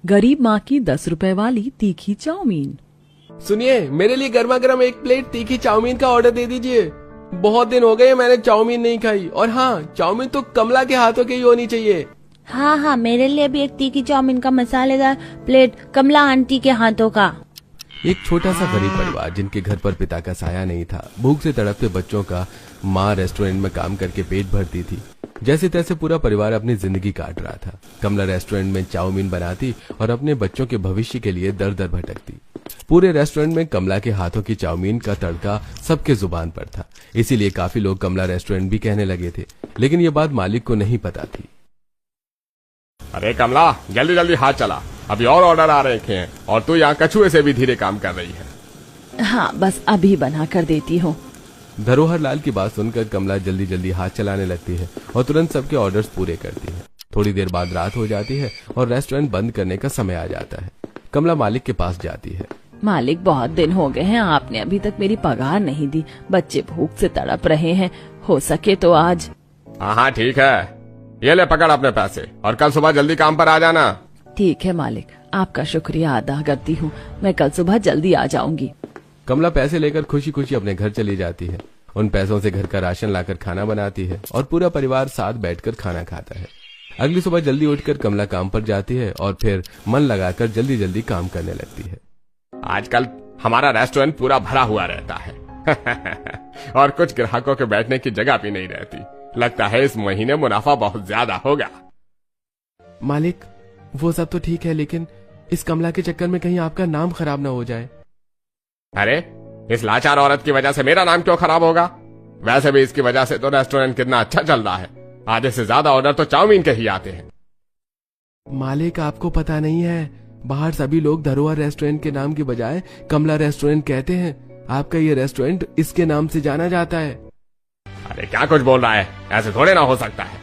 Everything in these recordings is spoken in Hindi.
गरीब माँ की 10 रुपए वाली तीखी चाउमीन। सुनिए, मेरे लिए गर्मा गर्म 1 प्लेट तीखी चाउमीन का ऑर्डर दे दीजिए। बहुत दिन हो गए मैंने चाउमीन नहीं खाई, और हाँ, चाउमीन तो कमला के हाथों की ही होनी चाहिए। हाँ, मेरे लिए भी एक तीखी चाउमीन का मसालेदार प्लेट कमला आंटी के हाथों का। एक छोटा सा गरीब परिवार जिनके घर पर पिता का साया नहीं था, भूख से तड़पते बच्चों का माँ रेस्टोरेंट में काम करके पेट भरती थी। जैसे तैसे पूरा परिवार अपनी जिंदगी काट रहा था। कमला रेस्टोरेंट में चाउमीन बनाती और अपने बच्चों के भविष्य के लिए दर दर भटकती। पूरे रेस्टोरेंट में कमला के हाथों की चाउमीन का तड़का सबके जुबान पर था, इसीलिए काफी लोग कमला रेस्टोरेंट भी कहने लगे थे। लेकिन ये बात मालिक को नहीं पता थी। अरे कमला, जल्दी जल्दी हाथ चला, अभी और ऑर्डर आ रहे हैं और तू यहाँ कछुए से भी धीरे काम कर रही है। हाँ, बस अभी बना कर देती हूँ। धरोहर लाल की बात सुनकर कमला जल्दी जल्दी हाथ चलाने लगती है और तुरंत सबके ऑर्डर्स पूरे करती है। थोड़ी देर बाद रात हो जाती है और रेस्टोरेंट बंद करने का समय आ जाता है। कमला मालिक के पास जाती है। मालिक, बहुत दिन हो गए हैं, आपने अभी तक मेरी पगार नहीं दी। बच्चे भूख से तड़प रहे हैं, हो सके तो आज। हाँ ठीक है, ये ले पकड़ अपने पैसे और कल सुबह जल्दी काम पर आ जाना। ठीक है मालिक, आपका शुक्रिया अदा करती हूँ। मैं कल सुबह जल्दी आ जाऊंगी। कमला पैसे लेकर खुशी खुशी अपने घर चली जाती है। उन पैसों से घर का राशन लाकर खाना बनाती है और पूरा परिवार साथ बैठकर खाना खाता है। अगली सुबह जल्दी उठकर कमला काम पर जाती है और फिर मन लगाकर जल्दी जल्दी काम करने लगती है। आजकल हमारा रेस्टोरेंट पूरा भरा हुआ रहता है और कुछ ग्राहकों के बैठने की जगह भी नहीं रहती। लगता है इस महीने मुनाफा बहुत ज्यादा होगा। मालिक, वो सब तो ठीक है, लेकिन इस कमला के चक्कर में कहीं आपका नाम खराब ना हो जाए। अरे, इस लाचार औरत की वजह से मेरा नाम क्यों खराब होगा? वैसे भी इसकी वजह से तो रेस्टोरेंट कितना अच्छा चल रहा है। आधे से ज्यादा ऑर्डर तो चाउमीन के ही आते हैं। मालिक, आपको पता नहीं है, बाहर सभी लोग धरोहर रेस्टोरेंट के नाम की बजाय कमला रेस्टोरेंट कहते हैं। आपका ये रेस्टोरेंट इसके नाम से जाना जाता है। अरे क्या कुछ बोल रहा है, ऐसे थोड़े ना हो सकता है।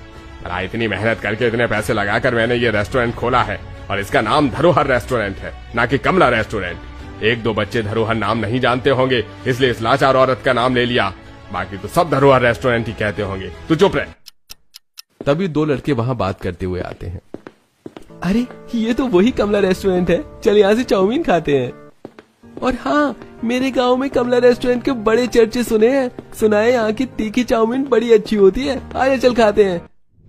अरे इतनी मेहनत करके इतने पैसे लगाकर मैंने ये रेस्टोरेंट खोला है और इसका नाम धरोहर रेस्टोरेंट है, ना कि कमला रेस्टोरेंट। 1-2 बच्चे धरोहर नाम नहीं जानते होंगे, इसलिए इस लाचार औरत का नाम ले लिया। बाकी तो सब धरोहर रेस्टोरेंट ही कहते होंगे। तू चुप रह। तभी 2 लड़के वहां बात करते हुए आते हैं। अरे, ये तो वही कमला रेस्टोरेंट है, चल यहाँ से चाउमीन खाते हैं। और हाँ, मेरे गांव में कमला रेस्टोरेंट के बड़े चर्चे सुने हैं। सुना है यहाँ की तीखी चाउमीन बड़ी अच्छी होती है, आइए चल खाते हैं।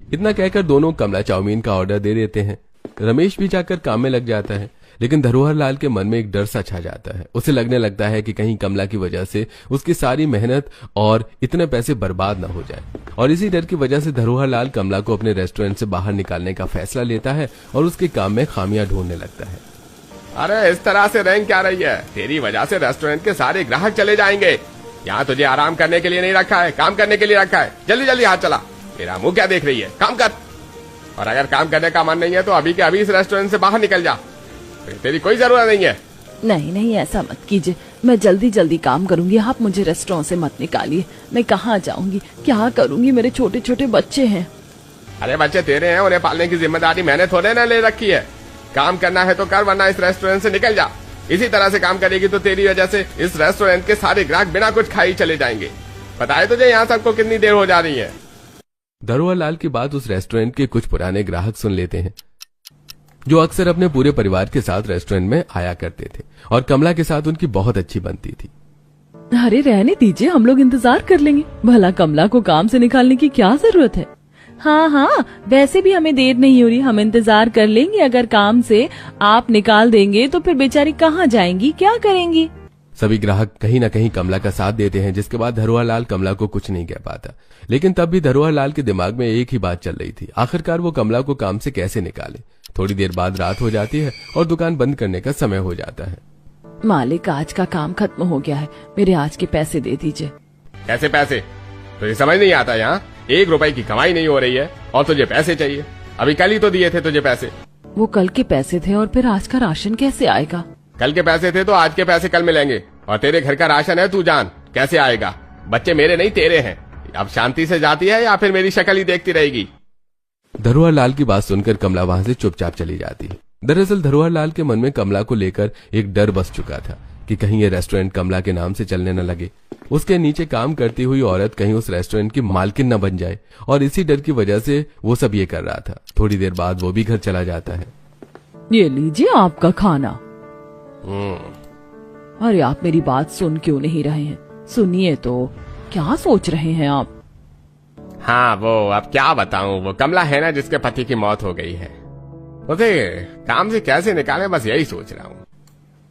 इतना कहकर दोनों कमला चाउमीन का ऑर्डर दे देते हैं। रमेश भी जाकर काम में लग जाता है, लेकिन धरोहर लाल के मन में एक डर सा छा जाता है। उसे लगने लगता है कि कहीं कमला की वजह से उसकी सारी मेहनत और इतने पैसे बर्बाद न हो जाए। और इसी डर की वजह से धरोहर लाल कमला को अपने रेस्टोरेंट से बाहर निकालने का फैसला लेता है और उसके काम में खामियां ढूंढने लगता है। अरे इस तरह से रैंक क्या रही है? तेरी वजह से रेस्टोरेंट के सारे ग्राहक चले जाएंगे। यहाँ तुझे आराम करने के लिए नहीं रखा है, काम करने के लिए रखा है। जल्दी जल्दी हाथ चला। तेरा मुंह क्या देख रही है, काम कर। और अगर काम करने का मन नहीं है तो अभी के अभी इस रेस्टोरेंट से बाहर निकल जा। तेरी कोई जरूरत नहीं है। नहीं, ऐसा मत कीजिए, मैं जल्दी जल्दी काम करूंगी। आप मुझे रेस्टोरेंट से मत निकालिए। मैं कहाँ जाऊंगी, क्या करूंगी? मेरे छोटे छोटे बच्चे हैं। अरे बच्चे तेरे हैं, उन्हें पालने की जिम्मेदारी मैंने थोड़े ना ले रखी है। काम करना है तो कर, वरना इस रेस्टोरेंट से निकल जा। इसी तरह से काम करेगी तो तेरी वजह से इस रेस्टोरेंट के सारे ग्राहक बिना कुछ खाई चले जाएंगे। पता है तुझे यहाँ सबको कितनी देर हो जा रही है? धरोहर लाल की बात उस रेस्टोरेंट के कुछ पुराने ग्राहक सुन लेते हैं, जो अक्सर अपने पूरे परिवार के साथ रेस्टोरेंट में आया करते थे और कमला के साथ उनकी बहुत अच्छी बनती थी। अरे रहने दीजिए, हम लोग इंतजार कर लेंगे। भला कमला को काम से निकालने की क्या जरूरत है? हाँ, वैसे भी हमें देर नहीं हो रही, हम इंतजार कर लेंगे। अगर काम से आप निकाल देंगे तो फिर बेचारी कहाँ जाएंगी, क्या करेंगी? सभी ग्राहक कहीं न कहीं कमला का साथ देते हैं, जिसके बाद धरोहर लाल कमला को कुछ नहीं कह पाता। लेकिन तब भी धरोहर लाल के दिमाग में एक ही बात चल रही थी, आखिरकार वो कमला को काम से कैसे निकाले। थोड़ी देर बाद रात हो जाती है और दुकान बंद करने का समय हो जाता है। मालिक, आज का काम खत्म हो गया है, मेरे आज के पैसे दे दीजिए। कैसे पैसे? तुझे समझ नहीं आता? यहाँ 1 रुपए की कमाई नहीं हो रही है और तुझे पैसे चाहिए? अभी कल ही तो दिए थे तुझे पैसे। वो कल के पैसे थे और फिर आज का राशन कैसे आएगा? कल के पैसे थे तो आज के पैसे कल मिलेंगे, और तेरे घर का राशन है, तू जान कैसे आएगा। बच्चे मेरे नहीं तेरे हैं। अब शांति से जाती है या फिर मेरी शक्ल ही देखती रहेगी? धरोहर लाल की बात सुनकर कमला वहां से चुपचाप चली जाती है। दरअसल धरोहर लाल के मन में कमला को लेकर एक डर बस चुका था कि कहीं ये रेस्टोरेंट कमला के नाम से चलने न लगे, उसके नीचे काम करती हुई औरत कहीं उस रेस्टोरेंट की मालकिन न बन जाए, और इसी डर की वजह से वो सब ये कर रहा था। थोड़ी देर बाद वो भी घर चला जाता है। ये लीजिए आपका खाना। हम्म। अरे आप मेरी बात सुन क्यों नहीं रहे हैं? सुनिए तो, क्या सोच रहे हैं आप? हाँ, वो अब क्या बताऊं, वो कमला है ना जिसके पति की मौत हो गई है, उसे काम से कैसे निकालें, बस यही सोच रहा हूँ।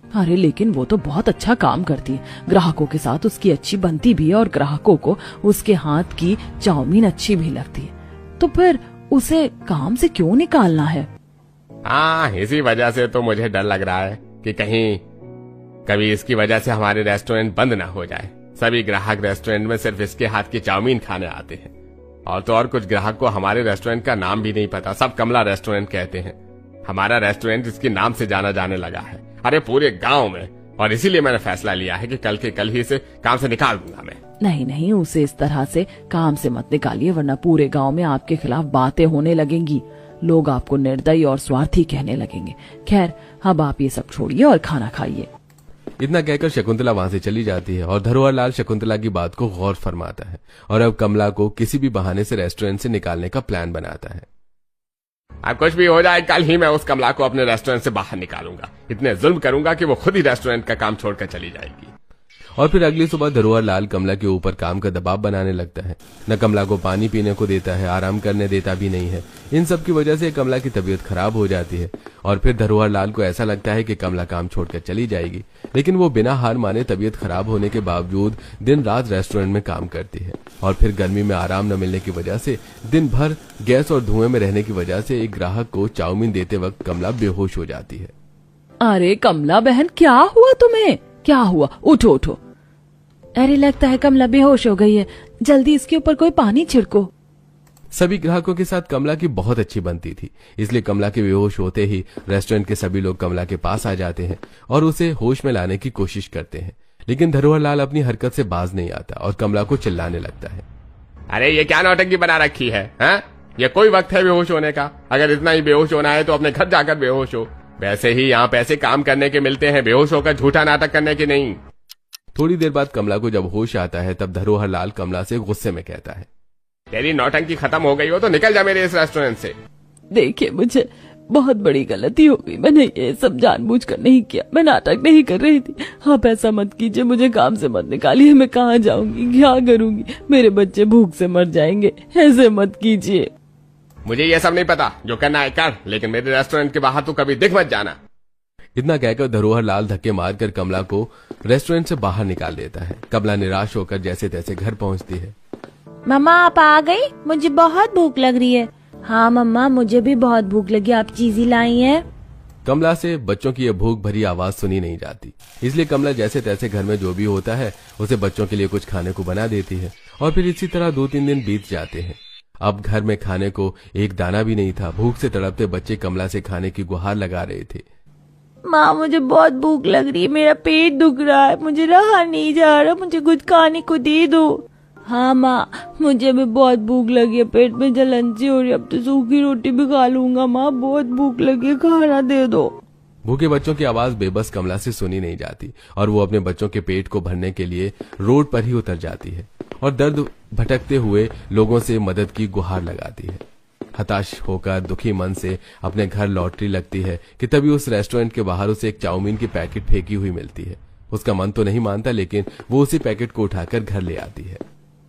अरे लेकिन वो तो बहुत अच्छा काम करती है, ग्राहकों के साथ उसकी अच्छी बनती भी है और ग्राहकों को उसके हाथ की चाउमीन अच्छी भी लगती है, तो फिर उसे काम से क्यों निकालना है? हाँ, इसी वजह से तो मुझे डर लग रहा है कि कहीं कभी इसकी वजह से हमारे रेस्टोरेंट बंद ना हो जाए। सभी ग्राहक रेस्टोरेंट में सिर्फ इसके हाथ की चाउमीन खाने आते हैं, और तो और कुछ ग्राहक को हमारे रेस्टोरेंट का नाम भी नहीं पता, सब कमला रेस्टोरेंट कहते हैं। हमारा रेस्टोरेंट इसके नाम से जाना जाने लगा है, अरे पूरे गांव में, और इसीलिए मैंने फैसला लिया है कि कल के कल ही इसे काम से निकाल दूंगा मैं। नहीं, उसे इस तरह से काम से मत निकालिए, वरना पूरे गांव में आपके खिलाफ बातें होने लगेंगी, लोग आपको निर्दयी और स्वार्थी कहने लगेंगे। खैर, अब आप ये सब छोड़िए और खाना खाइए। इतना कहकर शकुंतला वहां से चली जाती है और धरोहर लाल शकुंतला की बात को गौर फरमाता है और अब कमला को किसी भी बहाने से रेस्टोरेंट से निकालने का प्लान बनाता है। अब कुछ भी हो जाए, कल ही मैं उस कमला को अपने रेस्टोरेंट से बाहर निकालूंगा। इतने जुल्म करूंगा कि वो खुद ही रेस्टोरेंट का काम छोड़कर चली जाएगी। और फिर अगली सुबह धरोहर लाल कमला के ऊपर काम का दबाव बनाने लगता है। न कमला को पानी पीने को देता है, आराम करने देता भी नहीं है। इन सब की वजह से कमला की तबीयत खराब हो जाती है और फिर धरोहर लाल को ऐसा लगता है कि कमला काम छोड़कर चली जाएगी, लेकिन वो बिना हार माने तबीयत खराब होने के बावजूद दिन रात रेस्टोरेंट में काम करती है। और फिर गर्मी में आराम न मिलने की वजह से, दिन भर गैस और धुएं में रहने की वजह से एक ग्राहक को चाउमीन देते वक्त कमला बेहोश हो जाती है। अरे कमला बहन, क्या हुआ तुम्हें? क्या हुआ? उठो उठो। अरे लगता है कमला बेहोश हो गई है, जल्दी इसके ऊपर कोई पानी छिड़को। सभी ग्राहकों के साथ कमला की बहुत अच्छी बनती थी, इसलिए कमला के बेहोश होते ही रेस्टोरेंट के सभी लोग कमला के पास आ जाते हैं और उसे होश में लाने की कोशिश करते हैं, लेकिन धरोहर लाल अपनी हरकत से बाज नहीं आता और कमला को चिल्लाने लगता है। अरे ये क्या नौटंकी बना रखी है, हाँ? ये कोई वक्त है बेहोश होने का? अगर इतना ही बेहोश होना है तो अपने घर जाकर बेहोश हो। वैसे ही यहाँ पैसे काम करने के मिलते हैं, बेहोश होकर झूठा नाटक करने के नहीं। थोड़ी देर बाद कमला को जब होश आता है तब धरोहर लाल कमला से गुस्से में कहता है, तेरी नौटंकी खत्म हो गई हो तो निकल जा मेरे इस रेस्टोरेंट से। देखिए, मुझे बहुत बड़ी गलती हो गई, मैंने ये सब जानबूझकर नहीं किया, मैं नाटक नहीं कर रही थी। आप ऐसा मत कीजिए, मुझे काम से मत निकालिए, मैं कहाँ जाऊंगी, क्या करूंगी, मेरे बच्चे भूख से मर जाएंगे, ऐसे मत कीजिए। मुझे ये सब नहीं पता, जो करना है कर, लेकिन मेरे रेस्टोरेंट के बाहर तो कभी दिख मत जाना। इतना कहकर धरोहर लाल धक्के मारकर कमला को रेस्टोरेंट से बाहर निकाल देता है। कमला निराश होकर जैसे तैसे घर पहुंचती है। मम्मा आप आ गई? मुझे बहुत भूख लग रही है। हाँ मम्मा, मुझे भी बहुत भूख लगी, आप चीज़ी लाई हैं? कमला से बच्चों की यह भूख भरी आवाज सुनी नहीं जाती, इसलिए कमला जैसे तैसे घर में जो भी होता है उसे बच्चों के लिए कुछ खाने को बना देती है। और फिर इसी तरह 2-3 दिन बीत जाते हैं। अब घर में खाने को एक दाना भी नहीं था। भूख से तड़पते बच्चे कमला से खाने की गुहार लगा रहे थे। माँ मुझे बहुत भूख लग रही है, मेरा पेट दुख रहा है, मुझे रहा नहीं जा रहा, मुझे कुछ खाने को दे दो। हाँ माँ, मुझे भी बहुत भूख लगी है, पेट में जलन सी हो रही है, अब तो सूखी रोटी भी खा लूंगा। माँ बहुत भूख लगी है, खाना दे दो। भूखे बच्चों की आवाज बेबस कमला से सुनी नहीं जाती और वो अपने बच्चों के पेट को भरने के लिए रोड पर ही उतर जाती है और दर्द भटकते हुए लोगों से मदद की गुहार लगाती है। हताश होकर दुखी मन से अपने घर लौटने लगती है कि तभी उस रेस्टोरेंट के बाहर उसे एक चाउमीन की पैकेट फेंकी हुई मिलती है। उसका मन तो नहीं मानता, लेकिन वो उसी पैकेट को उठाकर घर ले आती है।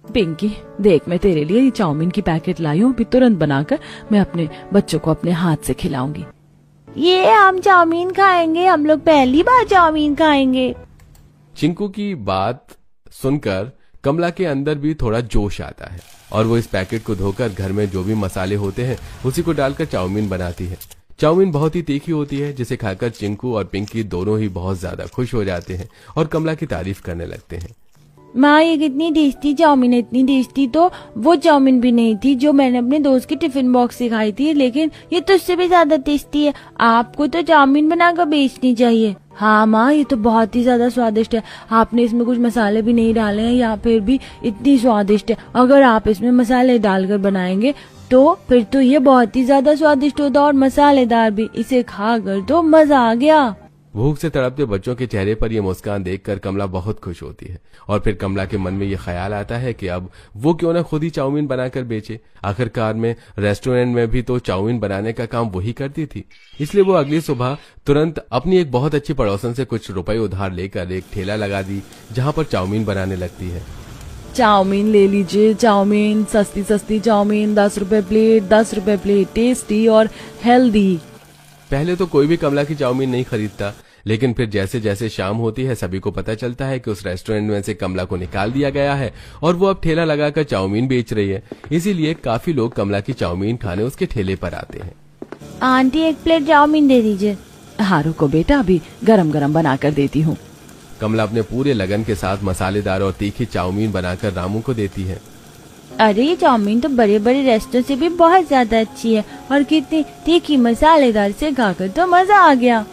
पिंकी, देख मैं तेरे लिए ये चाउमीन की पैकेट लाई हूँ, अभी तुरंत बनाकर मैं अपने बच्चों को अपने हाथ से खिलाऊंगी। ये हम चाउमीन खाएंगे, हम लोग पहली बार चाउमीन खाएंगे। चिंकू की बात सुनकर कमला के अंदर भी थोड़ा जोश आता है और वो इस पैकेट को धोकर घर में जो भी मसाले होते हैं उसी को डालकर चाउमीन बनाती है। चाउमीन बहुत ही तीखी होती है, जिसे खाकर चिंकू और पिंकी दोनों ही बहुत ज्यादा खुश हो जाते हैं और कमला की तारीफ करने लगते हैं। माँ ये कितनी टेस्टी चाउमीन है, इतनी टेस्टी तो वो चाउमीन भी नहीं थी जो मैंने अपने दोस्त के टिफिन बॉक्स से खाई थी, लेकिन ये तो उससे भी ज्यादा टेस्टी है। आपको तो चाउमीन बनाकर बेचनी चाहिए। हाँ माँ, ये तो बहुत ही ज्यादा स्वादिष्ट है, आपने इसमें कुछ मसाले भी नहीं डाले हैं या फिर भी इतनी स्वादिष्ट है। अगर आप इसमें मसाले डालकर बनाएंगे तो फिर तो ये बहुत ही ज्यादा स्वादिष्ट होता और मसालेदार भी। इसे खाकर तो मजा आ गया। भूख से तड़पते बच्चों के चेहरे पर यह मुस्कान देखकर कमला बहुत खुश होती है। और फिर कमला के मन में यह ख्याल आता है कि अब वो क्यों ना खुद ही चाउमीन बनाकर बेचे। आखिरकार में रेस्टोरेंट में भी तो चाउमीन बनाने का काम वही करती थी। इसलिए वो अगली सुबह तुरंत अपनी एक बहुत अच्छी पड़ोसन से कुछ रुपए उधार लेकर एक ठेला लगा दी, जहां पर चाउमीन बनाने लगती है। चाउमीन ले लीजिए, चाउमीन, सस्ती सस्ती चाउमीन, 10 रुपए प्लेट, 10 रुपए प्लेट, टेस्टी और हेल्दी। पहले तो कोई भी कमला की चाउमीन नहीं खरीदता, लेकिन फिर जैसे जैसे शाम होती है सभी को पता चलता है कि उस रेस्टोरेंट में से कमला को निकाल दिया गया है और वो अब ठेला लगाकर चाउमीन बेच रही है। इसीलिए काफी लोग कमला की चाउमीन खाने उसके ठेले पर आते हैं। आंटी 1 प्लेट चाउमीन दे दीजिए। हाँ रुको बेटा, अभी गरम गरम बना कर देती हूँ। कमला अपने पूरे लगन के साथ मसालेदार और तीखी चाउमीन बनाकर रामू को देती है। अरे ये चाउमीन तो बड़े बड़े रेस्टोरेंट से भी बहुत ज्यादा अच्छी है और कितनी तीखी मसालेदार, से खाकर तो मजा आ गया।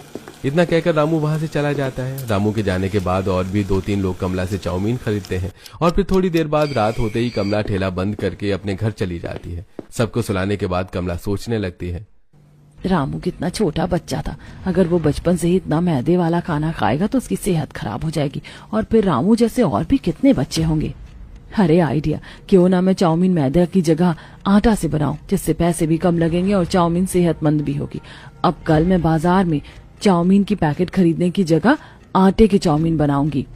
इतना कहकर रामू वहां से चला जाता है। रामू के जाने के बाद और भी 2-3 लोग कमला से चाउमीन खरीदते हैं और फिर थोड़ी देर बाद रात होते ही कमला ठेला बंद करके अपने घर चली जाती है। सबको सुलाने के बाद कमला सोचने लगती है, रामू कितना छोटा बच्चा था, अगर वो बचपन से ही इतना मैदे वाला खाना खाएगा तो उसकी सेहत खराब हो जाएगी और फिर रामू जैसे और भी कितने बच्चे होंगे। अरे आइडिया, क्यों ना मैं चाउमीन मैदे की जगह आटा से बनाऊं, जिससे पैसे भी कम लगेंगे और चाउमीन सेहतमंद भी होगी। अब कल मैं बाजार में चाउमीन की पैकेट खरीदने की जगह आटे की चाउमीन बनाऊंगी।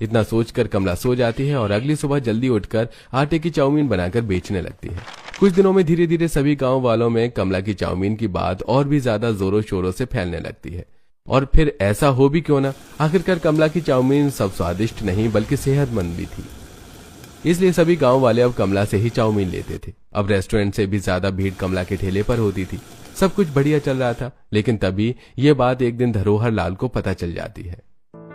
इतना सोचकर कमला सो जाती है और अगली सुबह जल्दी उठकर आटे की चाउमीन बनाकर बेचने लगती है। कुछ दिनों में धीरे धीरे सभी गांव वालों में कमला की चाउमीन की बात और भी ज्यादा जोरों शोरों से फैलने लगती है। और फिर ऐसा हो भी क्यों ना, आखिरकार कमला की चाउमीन सब स्वादिष्ट नहीं बल्कि सेहतमंद भी थी। इसलिए सभी गांव वाले अब कमला से ही चाउमीन लेते थे। अब रेस्टोरेंट से भी ज्यादा भीड़ कमला के ठेले पर होती थी। सब कुछ बढ़िया चल रहा था, लेकिन तभी ये बात एक दिन धरोहर लाल को पता चल जाती है।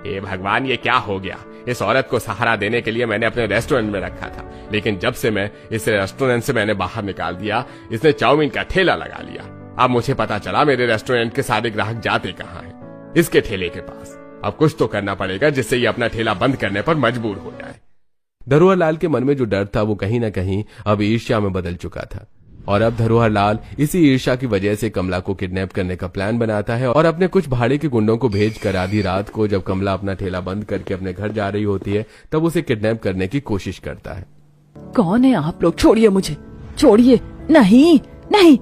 हे भगवान, ये क्या हो गया? इस औरत को सहारा देने के लिए मैंने अपने रेस्टोरेंट में रखा था, लेकिन जब से मैं इस रेस्टोरेंट से मैंने बाहर निकाल दिया, इसने चाउमीन का ठेला लगा लिया। अब मुझे पता चला मेरे रेस्टोरेंट के सारे ग्राहक जाते कहाँ हैं, इसके ठेले के पास। अब कुछ तो करना पड़ेगा जिससे ये अपना ठेला बंद करने पर मजबूर हो जाए। धरोहर लाल के मन में जो डर था वो कहीं न कहीं अब ईर्ष्या में बदल चुका था और अब धरोहर लाल इसी ईर्ष्या की वजह से कमला को किडनैप करने का प्लान बनाता है और अपने कुछ भाड़े के गुंडों को भेजकर आधी रात को जब कमला अपना ठेला बंद करके अपने घर जा रही होती है तब उसे किडनैप करने की कोशिश करता है। कौन है आप लोग? छोड़िए मुझे, छोड़िए। नहीं नहीं,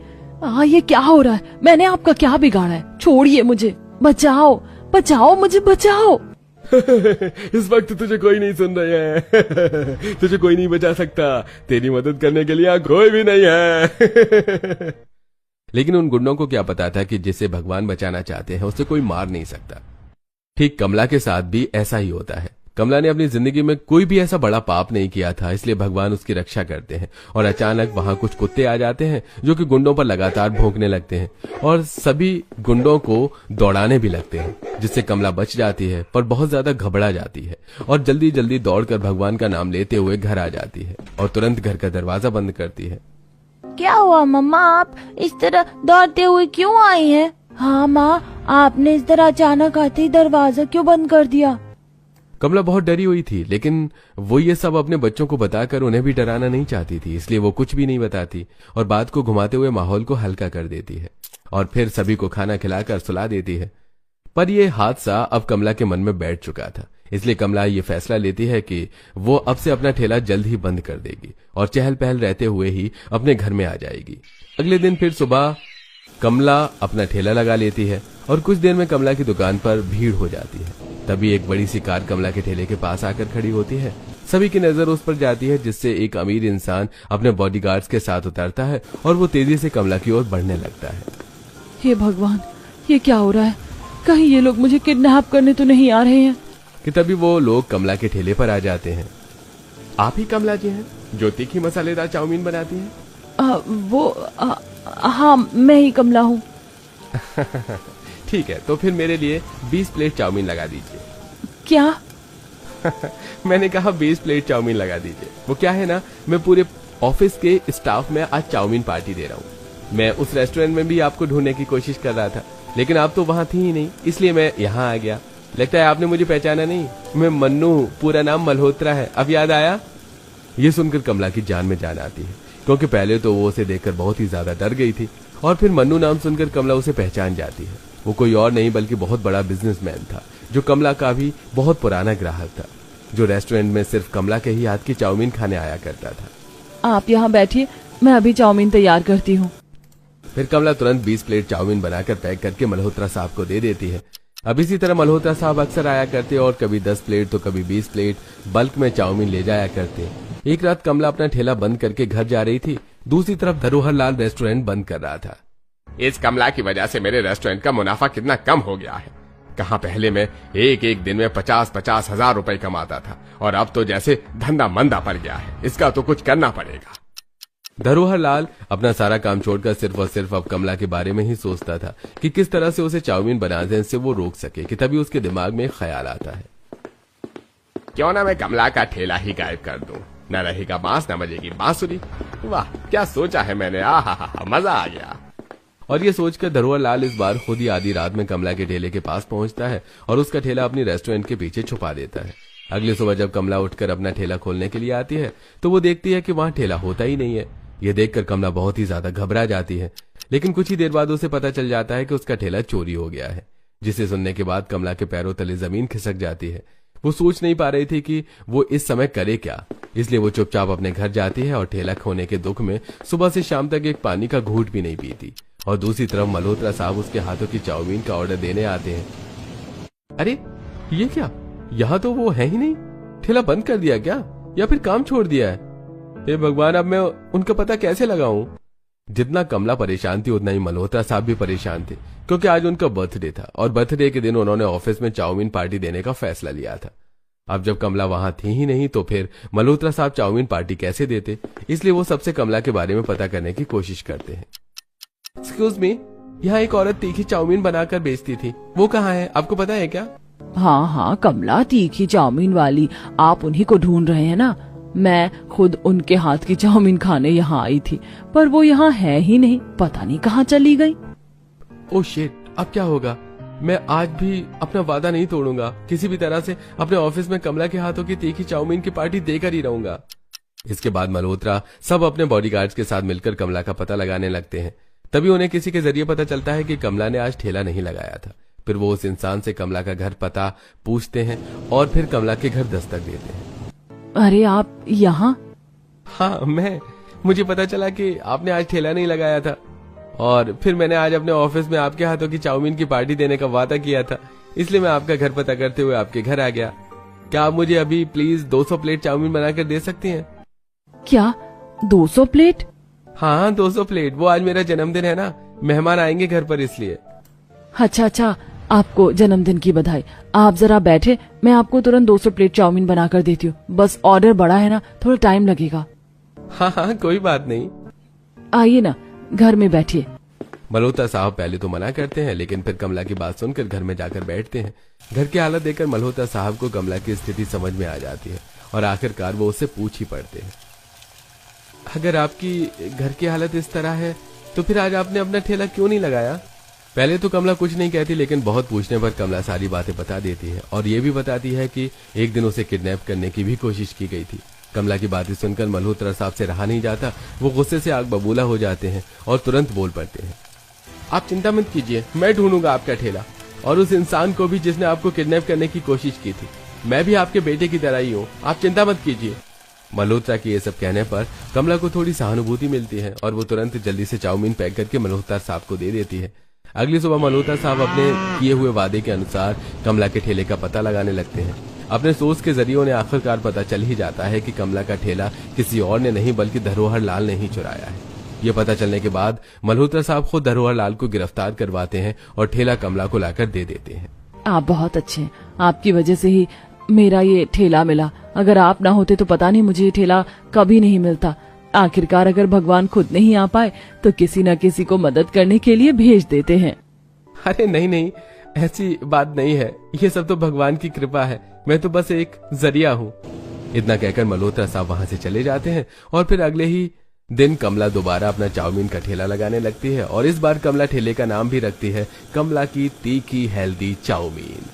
ये क्या हो रहा है? मैंने आपका क्या बिगाड़ा है? छोड़िए मुझे, बचाओ बचाओ, मुझे बचाओ। इस वक्त तुझे कोई नहीं सुन रहा है। तुझे कोई नहीं बचा सकता। तेरी मदद करने के लिए यहाँ कोई भी नहीं है। लेकिन उन गुंडों को क्या पता था कि जिसे भगवान बचाना चाहते हैं उसे कोई मार नहीं सकता। ठीक कमला के साथ भी ऐसा ही होता है। कमला ने अपनी जिंदगी में कोई भी ऐसा बड़ा पाप नहीं किया था, इसलिए भगवान उसकी रक्षा करते हैं और अचानक वहां कुछ कुत्ते आ जाते हैं जो कि गुंडों पर लगातार भौंकने लगते हैं और सभी गुंडों को दौड़ाने भी लगते हैं, जिससे कमला बच जाती है पर बहुत ज्यादा घबरा जाती है और जल्दी जल्दी दौड़कर भगवान का नाम लेते हुए घर आ जाती है और तुरंत घर का दरवाजा बंद करती है। क्या हुआ मम्मा, आप इस तरह दौड़ते हुए क्यों आई हैं? हाँ माँ, आपने इस तरह अचानक आते ही दरवाजा क्यों बंद कर दिया? कमला बहुत डरी हुई थी, लेकिन वो ये सब अपने बच्चों को बताकर उन्हें भी डराना नहीं चाहती थी, इसलिए वो कुछ भी नहीं बताती और बात को घुमाते हुए माहौल को हल्का कर देती है और फिर सभी को खाना खिलाकर सुला देती है। पर यह हादसा अब कमला के मन में बैठ चुका था, इसलिए कमला ये फैसला लेती है कि वो अब से अपना ठेला जल्द ही बंद कर देगी और चहल पहल रहते हुए ही अपने घर में आ जाएगी। अगले दिन फिर सुबह कमला अपना ठेला लगा लेती है और कुछ देर में कमला की दुकान पर भीड़ हो जाती है। तभी एक बड़ी सी कार कमला के ठेले के पास आकर खड़ी होती है। सभी की नजर उस पर जाती है, जिससे एक अमीर इंसान अपने बॉडीगार्ड्स के साथ उतरता है और वो तेजी से कमला की ओर बढ़ने लगता है। हे भगवान, ये क्या हो रहा है? कहीं ये लोग मुझे किडनैप करने तो नहीं आ रहे हैं? कि तभी वो लोग कमला के ठेले पर आ जाते हैं। आप ही कमला जी हैं जो तीखी मसालेदार चाउमीन बनाती हैं? हाँ, मैं ही कमला हूँ। ठीक है, तो फिर मेरे लिए 20 प्लेट चाउमीन लगा दीजिए। क्या? मैंने कहा 20 प्लेट चाउमीन लगा दीजिए। वो क्या है ना, मैं पूरे ऑफिस के स्टाफ में आज चाउमीन पार्टी दे रहा हूँ। मैं उस रेस्टोरेंट में भी आपको ढूंढने की कोशिश कर रहा था, लेकिन आप तो वहां थी ही नहीं, इसलिए मैं यहाँ आ गया। लगता है आपने मुझे पहचाना नहीं। मैं मन्नू हूँ, पूरा नाम मल्होत्रा है। अब याद आया? ये सुनकर कमला की जान में जान आती है, क्योंकि पहले तो वो उसे देखकर बहुत ही ज्यादा डर गई थी और फिर मन्नू नाम सुनकर कमला उसे पहचान जाती है। वो कोई और नहीं बल्कि बहुत बड़ा बिजनेसमैन था, जो कमला का भी बहुत पुराना ग्राहक था, जो रेस्टोरेंट में सिर्फ कमला के ही हाथ की चाउमीन खाने आया करता था। आप यहाँ बैठिए, मैं अभी चाउमीन तैयार करती हूँ। फिर कमला तुरंत 20 प्लेट चाउमीन बनाकर पैक करके मल्होत्रा साहब को दे देती है। अब इसी तरह मल्होत्रा साहब अक्सर आया करते और कभी 10 प्लेट तो कभी 20 प्लेट बल्क में चाउमीन ले जाया करते। एक रात कमला अपना ठेला बंद करके घर जा रही थी, दूसरी तरफ धरोहर लाल रेस्टोरेंट बंद कर रहा था। इस कमला की वजह से मेरे रेस्टोरेंट का मुनाफा कितना कम हो गया है। कहाँ पहले मैं एक दिन में 50-50 हजार रुपए कमाता था और अब तो जैसे धंधा मंदा पड़ गया है। इसका तो कुछ करना पड़ेगा। धरोहर लाल अपना सारा काम छोड़कर सिर्फ और सिर्फ अब कमला के बारे में ही सोचता था कि किस तरह से उसे चाउमीन बनाने से वो रोक सके। कि तभी उसके दिमाग में ख्याल आता है, क्यों ना मैं कमला का ठेला ही गायब कर दूं। न रहेगा बांस न बजेगी बांसुरी। वाह, क्या सोचा है मैंने। आहा, मजा आ गया। और ये सोचकर धरोहर लाल इस बार खुद ही आधी रात में कमला के ठेले के पास पहुंचता है और उसका ठेला अपनी रेस्टोरेंट के पीछे छुपा देता है। अगली सुबह जब कमला उठकर अपना ठेला खोलने के लिए आती है तो वो देखती है कि वहां ठेला होता ही नहीं है। ये देखकर कमला बहुत ही ज्यादा घबरा जाती है, लेकिन कुछ ही देर बाद उसे पता चल जाता है कि उसका ठेला चोरी हो गया है, जिसे सुनने के बाद कमला के पैरों तले जमीन खिसक जाती है। वो सोच नहीं पा रही थी कि वो इस समय करे क्या, इसलिए वो चुपचाप अपने घर जाती है और ठेला खोने के दुख में सुबह से शाम तक एक पानी का घूंट भी नहीं पीती। और दूसरी तरफ मल्होत्रा साहब उसके हाथों की चाउमीन का ऑर्डर देने आते हैं। अरे ये क्या, यहाँ तो वो है ही नहीं। ठेला बंद कर दिया क्या, या फिर काम छोड़ दिया है? हे भगवान, अब मैं उनका पता कैसे लगाऊं? जितना कमला परेशान थी उतना ही मल्होत्रा साहब भी परेशान थे, क्योंकि आज उनका बर्थडे था और बर्थडे के दिन उन्होंने ऑफिस में चाउमीन पार्टी देने का फैसला लिया था। अब जब कमला वहां थी ही नहीं तो फिर मल्होत्रा साहब चाउमीन पार्टी कैसे देते, इसलिए वो सबसे कमला के बारे में पता करने की कोशिश करते हैं। एक्सक्यूज मी, यहाँ एक औरत तीखी चाउमीन बनाकर बेचती थी, वो कहाँ है, आपको पता है क्या? हाँ, कमला तीखी चाउमीन वाली, आप उन्हीं को ढूंढ रहे हैं ना? मैं खुद उनके हाथ की चाउमीन खाने यहाँ आई थी, पर वो यहाँ है ही नहीं, पता नहीं कहाँ चली गई। ओह शिट, अब क्या होगा? मैं आज भी अपना वादा नहीं तोड़ूंगा, किसी भी तरह से अपने ऑफिस में कमला के हाथों की तीखी चाउमीन की पार्टी देकर ही रहूंगा। इसके बाद मल्होत्रा सब अपने बॉडीगार्ड्स के साथ मिलकर कमला का पता लगाने लगते हैं। तभी उन्हें किसी के जरिए पता चलता है कि कमला ने आज ठेला नहीं लगाया था। फिर वो उस इंसान से कमला का घर पता पूछते हैं और फिर कमला के घर दस्तक देते हैं। अरे आप यहाँ? हाँ, मुझे पता चला कि आपने आज ठेला नहीं लगाया था और फिर मैंने आज अपने ऑफिस में आपके हाथों की चाउमीन की पार्टी देने का वादा किया था, इसलिए मैं आपका घर पता करते हुए आपके घर आ गया। क्या आप मुझे अभी प्लीज 200 प्लेट चाउमीन बनाकर दे सकती हैं? क्या 200 प्लेट? हाँ, 200 प्लेट। वो आज मेरा जन्मदिन है ना, मेहमान आएंगे घर पर, इसलिए। अच्छा, आपको जन्मदिन की बधाई। आप जरा बैठे, मैं आपको तुरंत 200 प्लेट चाउमीन बनाकर देती हूँ। बस ऑर्डर बड़ा है ना, थोड़ा टाइम लगेगा। हाँ, कोई बात नहीं। आइए ना, घर में बैठिए। मल्होत्रा साहब पहले तो मना करते हैं, लेकिन फिर कमला की बात सुनकर घर में जाकर बैठते हैं। घर की हालत देखकर मल्होत्रा साहब को कमला की स्थिति समझ में आ जाती है और आखिरकार वो उससे पूछ ही पड़ते हैं, अगर आपकी घर की हालत इस तरह है तो फिर आज आपने अपना ठेला क्यों नहीं लगाया? पहले तो कमला कुछ नहीं कहती, लेकिन बहुत पूछने पर कमला सारी बातें बता देती है और ये भी बताती है कि एक दिन उसे किडनैप करने की भी कोशिश की गई थी। कमला की बातें सुनकर मल्होत्रा साहब से रहा नहीं जाता, वो गुस्से से आग बबूला हो जाते हैं और तुरंत बोल पड़ते हैं, आप चिंता मत कीजिए, मैं ढूंढूंगा आपका ठेला और उस इंसान को भी जिसने आपको किडनैप करने की कोशिश की थी। मैं भी आपके बेटे की तरह ही हूँ, आप चिंता मत कीजिए। मल्होत्रा की ये सब कहने पर कमला को थोड़ी सहानुभूति मिलती है और वो तुरंत जल्दी से चाउमीन पैक करके मल्होत्रा साहब को दे देती है। अगली सुबह मल्होत्रा साहब अपने किए हुए वादे के अनुसार कमला के ठेले का पता लगाने लगते हैं। अपने सोर्स के जरिए उन्हें आखिरकार पता चल ही जाता है कि कमला का ठेला किसी और ने नहीं बल्कि धरोहर लाल ने ही चुराया है। ये पता चलने के बाद मल्होत्रा साहब खुद धरोहर लाल को गिरफ्तार करवाते हैं और ठेला कमला को लाकर दे देते हैं। आप बहुत अच्छे हैं, आपकी वजह से ही मेरा ये ठेला मिला। अगर आप ना होते तो पता नहीं मुझे ये ठेला कभी नहीं मिलता। आखिरकार अगर भगवान खुद नहीं आ पाए तो किसी न किसी को मदद करने के लिए भेज देते हैं। अरे नहीं, ऐसी बात नहीं है, ये सब तो भगवान की कृपा है, मैं तो बस एक जरिया हूँ। इतना कहकर मल्होत्रा साहब वहां से चले जाते हैं और फिर अगले ही दिन कमला दोबारा अपना चाउमीन का ठेला लगाने लगती है और इस बार कमला ठेले का नाम भी रखती है कमला की तीखी हेल्दी चाउमीन।